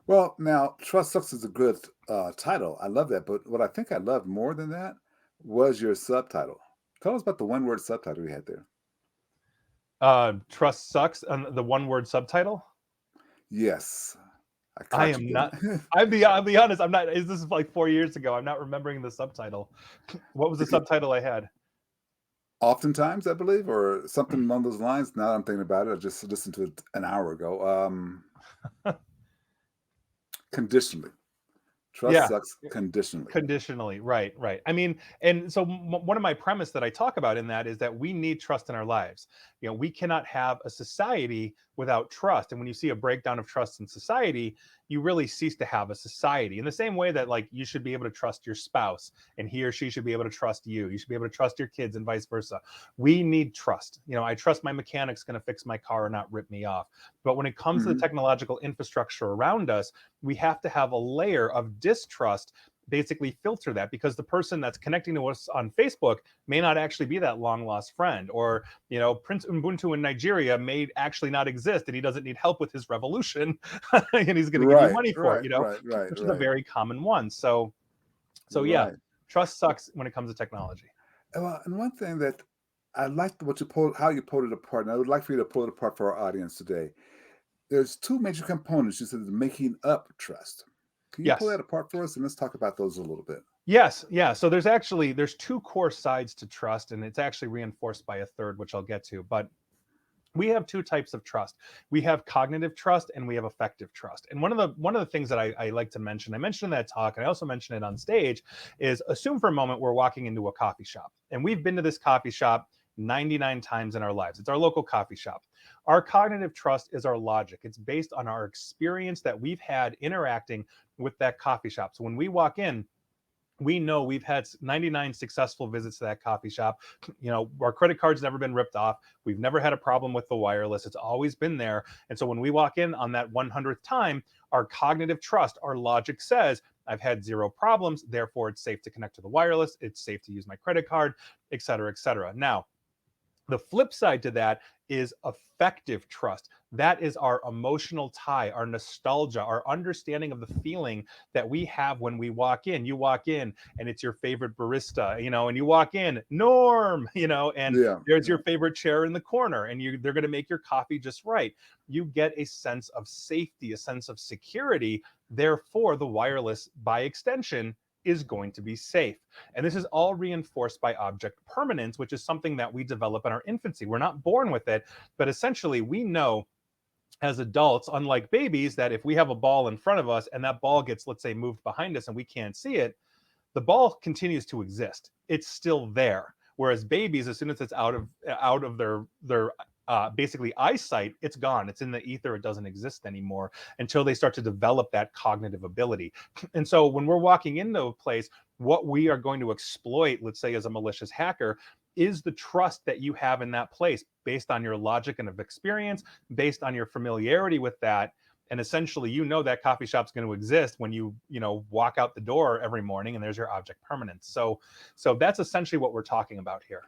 Well, now, Trust Sucks is a good title. I love that. But what I think I loved more than that was your subtitle. Tell us about the one word subtitle you had there. Trust sucks, and the one word subtitle. Yes, I I caught you, am didn't not. I? I'll be honest. I'm not. This is like 4 years ago. I'm not remembering the subtitle. What was the subtitle I had? Oftentimes, I believe, or something along those lines. Now that I'm thinking about it, I just listened to it an hour ago. Conditionally. Trust Yeah. sucks conditionally. Conditionally, right, right. I mean, and so one of my premise that I talk about in that is that we need trust in our lives. We cannot have a society without trust. And when you see a breakdown of trust in society, you really cease to have a society. In the same way that like you should be able to trust your spouse and he or she should be able to trust you. You should be able to trust your kids and vice versa. We need trust. I trust my mechanic's going to fix my car and not rip me off. But when it comes to the Mhm. technological infrastructure around us, we have to have a layer of distrust basically filter that, because the person that's connecting to us on Facebook may not actually be that long lost friend, or Prince Ubuntu in Nigeria may actually not exist and he doesn't need help with his revolution and he's going to give you Right, money for it, right, right, right, which is a right, very common one. So yeah, right. trust sucks when it comes to technology. Well, and one thing that I liked what you pulled, how you pulled it apart, and I would like for you to pull it apart for our audience today. There's two major components. You said making up trust. Can you pull that Yes. apart for us, and let's talk about those a little bit? Yes, yeah. So there's two core sides to trust, and it's actually reinforced by a third, which I'll get to. But we have two types of trust. We have cognitive trust and we have affective trust. And one of the things that I like to mention, I mentioned in that talk, and I also mentioned it on stage, is assume for a moment we're walking into a coffee shop, and we've been to this coffee shop 99 times in our lives. It's our local coffee shop. Our cognitive trust is our logic. It's based on our experience that we've had interacting with that coffee shop. So when we walk in, we know we've had 99 successful visits to that coffee shop. Our credit card's never been ripped off. We've never had a problem with the wireless. It's always been there. And so when we walk in on that 100th time, our cognitive trust, our logic says, I've had zero problems. Therefore, it's safe to connect to the wireless. It's safe to use my credit card, et cetera, et cetera. Now, the flip side to that is affective trust. That is our emotional tie, our nostalgia, our understanding of the feeling that we have when we walk in. You walk in and it's your favorite barista, and you walk in, Norm, and Yeah, there's yeah, your favorite chair in the corner, and they're going to make your coffee just right. You get a sense of safety, a sense of security. Therefore, the wireless, by extension, is going to be safe. And this is all reinforced by object permanence, which is something that we develop in our infancy. We're not born with it, but essentially we know as adults, unlike babies, that if we have a ball in front of us and that ball gets, let's say, moved behind us and we can't see it, the ball continues to exist. It's still there. Whereas babies, as soon as it's out of their basically eyesight, it's gone. It's in the ether. It doesn't exist anymore until they start to develop that cognitive ability. And so when we're walking into a place, what we are going to exploit, let's say as a malicious hacker, is the trust that you have in that place based on your logic and of experience, based on your familiarity with that. And essentially that coffee shop's going to exist when you walk out the door every morning, and there's your object permanence. So that's essentially what we're talking about here.